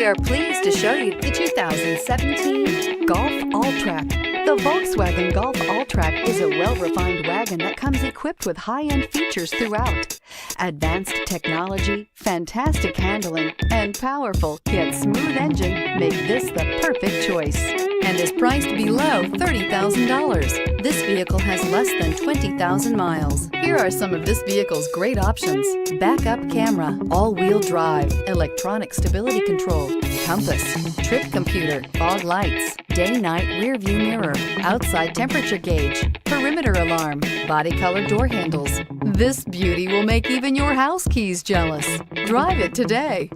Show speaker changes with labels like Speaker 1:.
Speaker 1: We are pleased to show you the 2017 Golf Alltrack. The Volkswagen Golf Alltrack is a well-refined wagon that comes equipped with high-end features throughout. Advanced technology, fantastic handling, and powerful yet smooth engine make this the perfect choice and is priced below $30,000. This vehicle has less than 20,000 miles. Here are some of this vehicle's great options: backup camera, all-wheel drive, electronic stability control, compass, trip computer, fog lights, day-night rear-view mirror, outside temperature gauge, perimeter alarm, body color door handles. This beauty will make even your house keys jealous. Drive it today.